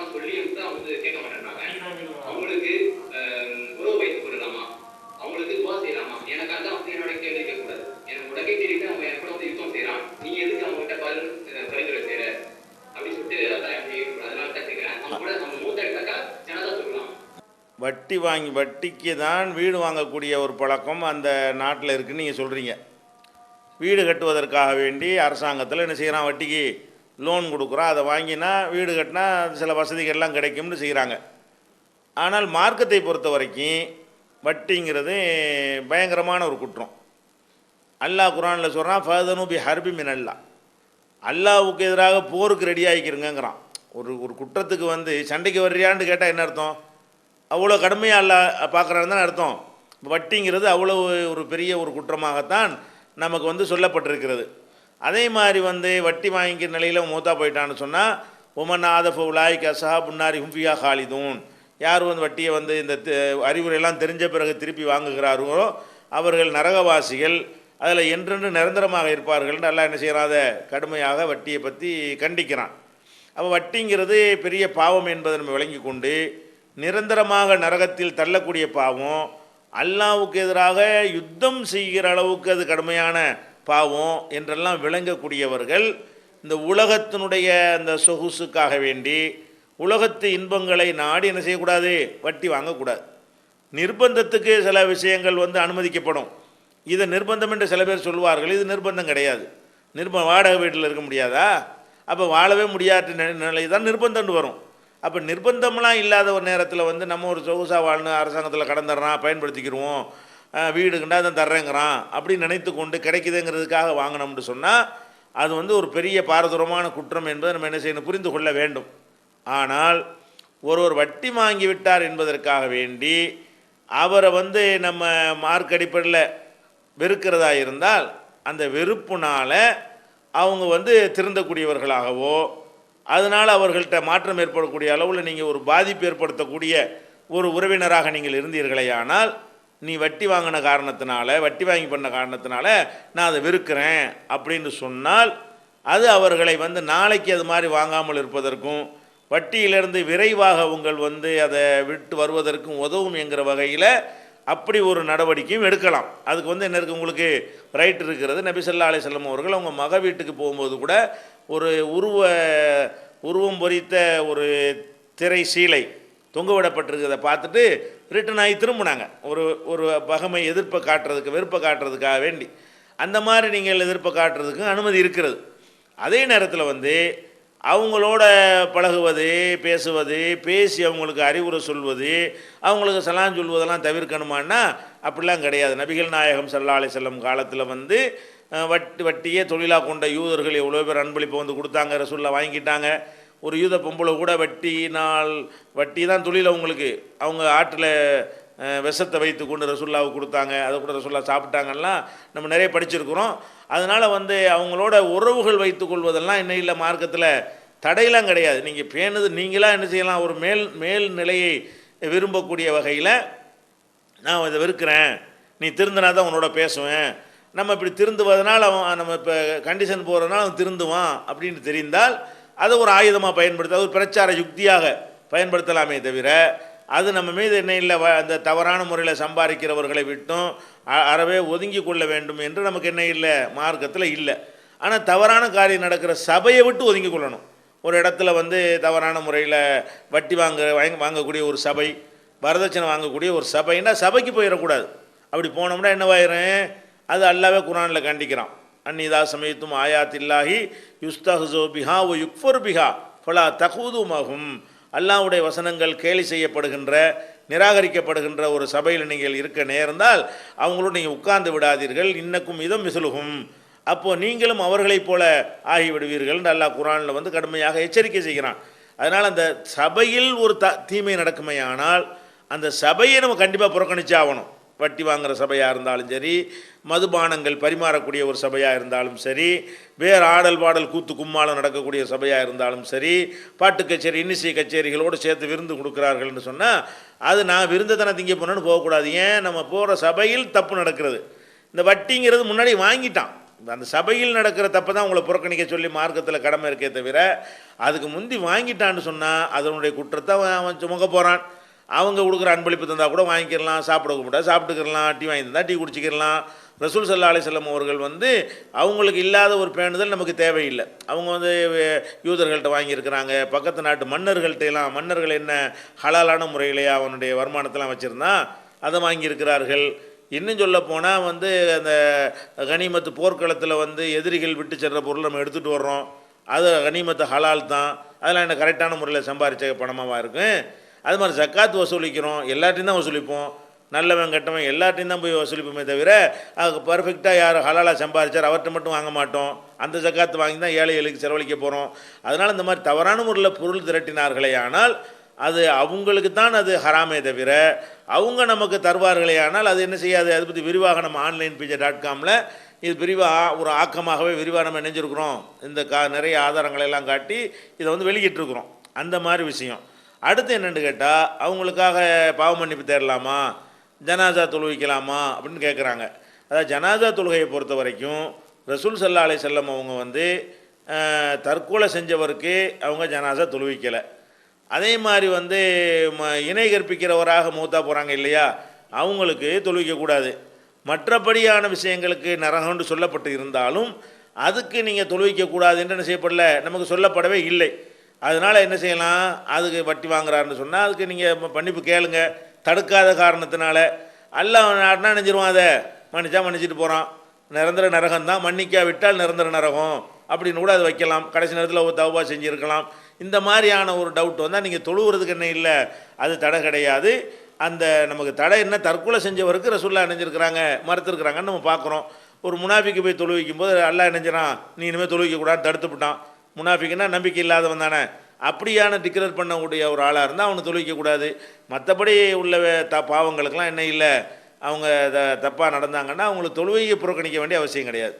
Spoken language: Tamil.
வேண்டாம் சொல்லியும் கூட அவங்க வந்து கேட்க மாட்டேன்றாங்க. அவங்களுக்கு உறவு வைத்துக் கொள்ளலாமா, அவங்களுக்கு துவா செய்யலாமா? எனக்கு அதான் வந்து என்னோட கேள்வி கேட்கக்கூடாது. எனக்கு உடனே தெரிவித்து அவன் என் கூட வந்து யுத்தம் செய்யறான், நீ எதுக்கு அவங்க கிட்ட பரிந்துரை செய்யற அப்படின்னு சொல்லிட்டு அதான் எப்படி அதனால தான் கேட்கிறேன். அவங்க கூட நம்ம மூத்த எடுத்தாக்கா ஜனதா சொல்லலாம். வட்டிக்கு தான் வீடு வாங்கக்கூடிய ஒரு பழக்கம் அந்த நாட்டில் இருக்குன்னு நீங்கள் சொல்கிறீங்க. வீடு கட்டுவதற்காக வேண்டி அரசாங்கத்தில் என்ன செய்கிறான், வட்டிக்கு லோன் கொடுக்குறோம், அதை வாங்கினா வீடு கட்டினா சில வசதிகள்லாம் கிடைக்கும்னு செய்கிறாங்க. ஆனால் மார்க்கத்தை பொறுத்த வரைக்கும் வட்டிங்கிறது பயங்கரமான ஒரு குற்றம். அல்லாஹ் குர்ஆனில் சொல்கிறான், ஃபதனு பி ஹர்பி மினல்லா, அல்லாஹ்வுக்கு எதிராக போருக்கு ரெடி ஆகிக்கிறங்கிறான். ஒரு குற்றத்துக்கு வந்து சண்டைக்கு வர்றியான்னு கேட்டால் என்ன அர்த்தம்? அவ்வளோ கடுமையாக அல்லாஹ் பார்க்குறான்னு தான் அர்த்தம். வட்டிங்கிறது அவ்வளோ ஒரு பெரிய ஒரு குற்றமாகத்தான் நமக்கு வந்து சொல்லப்பட்டிருக்கிறது. அதே மாதிரி வந்து வட்டி வாங்கிக்கிற நிலையில் மூத்தா போயிட்டான்னு சொன்னால், உமன் ஆதஃப உலாய்க்கு அசஹா புன்னாரி ஹும்பியா ஹாலிதூன், யார் வந்து வட்டியை வந்து இந்த அறிவுரையெல்லாம் தெரிஞ்ச பிறகு திருப்பி வாங்குகிறார்களோ அவர்கள் நரகவாசிகள், அதில் என்றென்று நிரந்தரமாக இருப்பார்கள். நல்லா என்ன செய்கிறாத கடுமையாக வட்டியை பற்றி கண்டிக்கிறான். அப்போ வட்டிங்கிறது பெரிய பாவம் என்பதை நம்ம விளங்கி கொண்டு நிரந்தரமாக நரகத்தில் தள்ளக்கூடிய பாவம், அல்லாஹ்வுக்கு எதிராக யுத்தம் செய்கிற அளவுக்கு அது கடுமையான பாவம் என்றெல்லாம் விளங்கக்கூடியவர்கள் இந்த உலகத்தினுடைய அந்த சொகுசுக்காக வேண்டி உலகத்து இன்பங்களை நாடி என்ன செய்யக்கூடாது, வட்டி வாங்கக்கூடாது. நிர்பந்தத்துக்கு சில விஷயங்கள் வந்து அனுமதிக்கப்படும். இதை நிர்பந்தம் என்று சில பேர் சொல்வார்கள். இது நிர்பந்தம் கிடையாது. வாடகை வீட்டில் இருக்க முடியாதா? அப்போ வாழவே முடியாத நிலை தான் நிர்பந்தம்னு வரும். அப்போ நிர்பந்தம்லாம் இல்லாத ஒரு நேரத்தில் வந்து நம்ம ஒரு சொகுசாக வாழ்னு அரசாங்கத்தில் கடந்துடுறான், பயன்படுத்திக்கிடுவோம், வீடுக்குண்டா தான் தர்றேங்கிறான் அப்படின்னு நினைத்து கொண்டு கிடைக்குதுங்கிறதுக்காக வாங்கினோம்னு சொன்னால் அது வந்து ஒரு பெரிய பாரதூரமான குற்றம் என்பதை நம்ம என்ன செய்யணும், புரிந்து கொள்ள வேண்டும். ஆனால் ஒரு வட்டி வாங்கி விட்டார் என்பதற்காக வேண்டி அவரை வந்து நம்ம மார்க் அடிப்படையில் வெறுக்கிறதா இருந்தால் அந்த வெறுப்புனால் அவங்க வந்து திருந்தக்கூடியவர்களாகவோ அதனால் அவர்கள்ட்ட மாற்றம் ஏற்படக்கூடிய அளவில் நீங்கள் ஒரு பாதிப்பு ஏற்படுத்தக்கூடிய ஒரு உறவினராக நீங்கள் இருந்தீர்களே, ஆனால் நீ வட்டி வாங்கின காரணத்தினால, வட்டி வாங்கி பண்ண காரணத்தினால நான் அதை வெறுக்கிறேன் அப்படின்னு சொன்னால் அது அவர்களை வந்து நாளைக்கு அது மாதிரி வாங்காமல் இருப்பதற்கும் வட்டியிலிருந்து விரைவாக உங்கள் வந்து அதை விட்டு வருவதற்கும் உதவும் என்கிற வகையில் அப்படி ஒரு நடவடிக்கையும் எடுக்கலாம். அதுக்கு வந்து என்ன இருக்குது, உங்களுக்கு ரைட் இருக்கிறது. நபி ஸல்லல்லாஹு அலைஹி வஸல்லம் அவர்கள் அவங்க மக வீட்டுக்கு போகும்போது கூட ஒரு உருவம் பொறித்த ஒரு திரை சீலை தொங்க விடப்பட்டிருக்கிறத பார்த்துட்டு ரிட்டன் ஆகி திரும்பினாங்க. ஒரு பகமை எதிர்ப்பை காட்டுறதுக்கு, வெறுப்பை காட்டுறதுக்காக வேண்டி. அந்த மாதிரி நீங்கள் எதிர்ப்பை காட்டுறதுக்கு அனுமதி இருக்கிறது. அதே நேரத்தில் வந்து அவங்களோட பழகுவது, பேசுவது, பேசி அவங்களுக்கு அறிவுரை சொல்வது, அவங்களுக்கு சலாம் சொல்வதெல்லாம் தவிர்க்கணுமான்னா அப்படிலாம் கிடையாது. நபிகள் நாயகம் ஸல்லல்லாஹு அலைஹி வஸல்லம் காலத்தில் வந்து வட்டியே தொழிலாக கொண்ட யூதர்கள் எவ்வளோ பேர் அன்பளிப்பை வந்து கொடுத்தாங்க, ரசூலுல்லாஹ் வாங்கிட்டாங்க. ஒரு யூத பொம்பளை கூட வட்டி தான் தொழில் அவங்களுக்கு. அவங்க ஆற்றில் விஷத்தை வைத்து கொண்டு ரசூலுல்லாஹ்வுக்கு கொடுத்தாங்க, அதை கூட ரசூலுல்லாஹ் சாப்பிட்டாங்கலாம் நம்ம நிறைய படிச்சிருக்கிறோம். அதனால் வந்து அவங்களோட உறவுகள் வைத்து கொள்வதெல்லாம் இன்னும் இல்லை, மார்க்கத்தில் தடையெல்லாம் கிடையாது. நீங்கள் பேணுது நீங்களாக என்ன செய்யலாம், ஒரு மேல் நிலையை விரும்பக்கூடிய வகையில் நான் இதை வெறுக்கிறேன், நீ திருந்தினா தான் உன்னோட பேசுவேன், நம்ம இப்படி திருந்துவதனால் அவன் நம்ம இப்போ கண்டிஷன் போகிறதுனால அவன் திருந்துவான் அப்படின்னு தெரிந்தால் அதை ஒரு ஆயுதமாக பயன்படுத்த, ஒரு பிரச்சார யுக்தியாக பயன்படுத்தலாமே தவிர அது நம்ம மீது என்ன இல்லை, அந்த தவறான முறையில் சம்பாதிக்கிறவர்களை விட்டும் அறவே ஒதுங்கி கொள்ள வேண்டும் என்று நமக்கு என்ன இல்லை, மார்க்கத்தில் இல்லை. ஆனால் தவறான காரியம் நடக்கிற சபையை விட்டு ஒதுங்கி கொள்ளணும். ஒரு இடத்துல வந்து தவறான முறையில் வட்டி வாங்கக்கூடிய ஒரு சபை, வரதட்சணை வாங்கக்கூடிய ஒரு சபைன்னா சபைக்கு போயிடக்கூடாது. அப்படி போனோம்னா என்னவாயிரும், அது அல்லாஹ்வே குர்ஆனில் கண்டிக்கிறான். அன்னிதா சமயத்தும் ஆயாத்தில்லாஹி யுஸ்தஹ்ஸு பிஹா வ யுக்ஃபர் பிஹா ஃபலா தகூதுமஹும், அல்லாஹ்வுடைய வசனங்கள் கேலி செய்யப்படுகின்ற, நிராகரிக்கப்படுகின்ற ஒரு சபையில் நீங்கள் இருக்க நேர்ந்தால் அவங்களோடு நீங்கள் உட்கார்ந்து விடாதீர்கள். இன்னக்கும் இதம் மிஸ்லுஹும், அப்போது நீங்களும் அவர்களைப் போல ஆகிவிடுவீர்கள் என்று அல்லாஹ் குர்ஆனில் வந்து கடுமையாக எச்சரிக்கை செய்கிறான். அதனால் அந்த சபையில் ஒரு தீமை நடக்குமே, ஆனால் அந்த சபையை நம்ம கண்டிப்பாக புறக்கணிச்சாகணும். வட்டி வாங்குகிற சபையாக இருந்தாலும் சரி, மதுபானங்கள் பரிமாறக்கூடிய ஒரு சபையாக இருந்தாலும் சரி, வேறு ஆடல் பாடல் கூத்து கும்மாளம் நடக்கக்கூடிய சபையாக இருந்தாலும் சரி, பாட்டு கச்சேரி இன்னிசை கச்சேரிகளோடு சேர்த்து விருந்து கொடுக்குறார்கள்னு சொன்னால் அது நான் விருந்து தானே திங்க போனேன்னு போகக்கூடாது. ஏன், நம்ம போகிற சபையில் தப்பு நடக்கிறது. இந்த வட்டிங்கிறது முன்னாடி வாங்கிட்டான், அந்த சபையில் நடக்கிற தப்பை தான் உங்களை புறக்கணிக்க சொல்லி மார்க்கத்தில் கடமை இருக்கே தவிர, அதுக்கு முந்தி வாங்கிட்டான்னு சொன்னால் அதனுடைய குற்றத்தை அவன் சுமக்க போகிறான். அவங்க கொடுக்குற அன்பளிப்பு தந்தால் கூட வாங்கிக்கிறலாம், சாப்பிட கூப்பிட்டா சாப்பிட்டுக்கிறலாம், டீ வாங்கி தந்தால் டீ குடிச்சிக்கிறலாம். ரசூல் ஸல்லல்லாஹு அலைஹி வஸல்லம் அவர்கள் அவங்களுக்கு இல்லாத ஒரு பேணுதல் நமக்கு தேவையில்லை. அவங்க யூதர்கள்ட்ட வாங்கியிருக்கிறாங்க, பக்கத்து நாட்டு மன்னர்கள்ட்டெல்லாம். மன்னர்கள் என்ன ஹலாலான முறையிலேயே அவனுடைய வருமானத்தெல்லாம் வச்சுருந்தான், அதை வாங்கியிருக்கிறார்கள். இன்னும் சொல்ல போனால் அந்த கனிமத்து போர்க்களத்தில் எதிரிகள் விட்டு செல்கிற பொருள் நம்ம எடுத்துகிட்டு வர்றோம், அது கனிமத்து ஹலால் தான், அதெல்லாம் என்ன கரெக்டான முறையில் சம்பாதிச்ச பணமாக இருக்கும். அது மாதிரி ஜக்காத் வசூலிக்கிறோம், எல்லாத்தையும் தான் வசூலிப்போம், நல்லவன் கெட்டவன் எல்லாத்தையும் தான் போய் வசூலிப்போமே தவிர அதுக்கு பர்ஃபெக்டாக யார் ஹலாலாக சம்பாதிச்சார் அவர்கிட்ட மட்டும் வாங்க மாட்டோம். அந்த ஜக்காத்து வாங்கி தான் ஏழைகளுக்கு செலவழிக்க போகிறோம். அதனால் இந்த மாதிரி தவறான முறையில் பொருள் திரட்டினார்களே ஆனால் அது அவங்களுக்கு தான் அது ஹராமே தவிர அவங்க நமக்கு தருவார்களே ஆனால் அது என்ன செய்யாது. அதை பற்றி விரிவாக நம்ம onlinepj.comல இது விரிவாக ஒரு ஆக்கமாகவே விரிவாக நம்ம நினைஞ்சிருக்கிறோம். இந்த நிறைய ஆதாரங்களை எல்லாம் காட்டி இதை வெளியிட்டிருக்கிறோம். அந்த மாதிரி விஷயம். அடுத்து என்னென்னு கேட்டால், அவங்களுக்காக பாவ மன்னிப்பு தேடலாமா, ஜனாசா தொழுவிக்கலாமா அப்படின்னு கேட்குறாங்க. அதாவது ஜனாசா தொழுகையை பொறுத்த வரைக்கும் ரசூல் ஸல்லல்லாஹு அலைஹி வஸல்லம் அவங்க தற்கொலை செஞ்சவருக்கு அவங்க ஜனாசா தொழுவிக்கலை. அதே மாதிரி இணை கற்பிக்கிறவராக மூத்தா போகிறாங்க இல்லையா, அவங்களுக்கு தொழுவிக்கக்கூடாது. மற்றபடியான விஷயங்களுக்கு நரகம்னு சொல்லப்பட்டு இருந்தாலும் அதுக்கு நீங்கள் தொழுவிக்கக்கூடாது என்று என்ன செய்யப்படல, நமக்கு சொல்லப்படவே இல்லை. அதனால் என்ன செய்யலாம், அதுக்கு வட்டி வாங்குறாருன்னு சொன்னால் அதுக்கு நீங்கள் மன்னிப்பு கேளுங்க. தடுக்காத காரணத்தினால அல்லாஹ் நாட்டினா நினைஞ்சிருவான், அதை மன்னிச்சா மன்னிச்சிட்டு போகிறான், நிரந்தர நரகம் தான், மன்னிக்கா விட்டால் நிரந்தர நரகம் அப்படின்னு கூட அது வைக்கலாம். கடைசி நேரத்தில் ஒரு தௌபா செஞ்சுருக்கலாம். இந்த மாதிரியான ஒரு டவுட் வந்தால் நீங்கள் தொழுவுறதுக்கு என்ன இல்லை, அது தடை கிடையாது. அந்த நமக்கு தடை என்ன, தற்கொலை செஞ்சவருக்கு ரசூலுல்லாஹ் நினைஞ்சிருக்கிறாங்க, மறுத்துருக்குறாங்கன்னு நம்ம பார்க்குறோம். ஒரு முனாஃபிக்கு போய் தொழுவிக்கும் போது அல்லாஹ் நினைஞ்சிடான், நீ இனிமேல் தொழுவிக்கக்கூடாதுன்னு தடுத்துவிட்டான். முனாஃபிக்குன்னா நம்பிக்கை இல்லாதவன் தானே. அப்படியான டிக்ளேர் பண்ணக்கூடிய ஒரு ஆளாக இருந்தால் அவனை தொழுவிக்கக்கூடாது. மற்றபடி உள்ள பாவங்களுக்கெல்லாம் என்ன இல்லை, அவங்க தப்பாக நடந்தாங்கன்னா அவங்களுக்கு தொழுவையை புறக்கணிக்க வேண்டிய அவசியம் கிடையாது.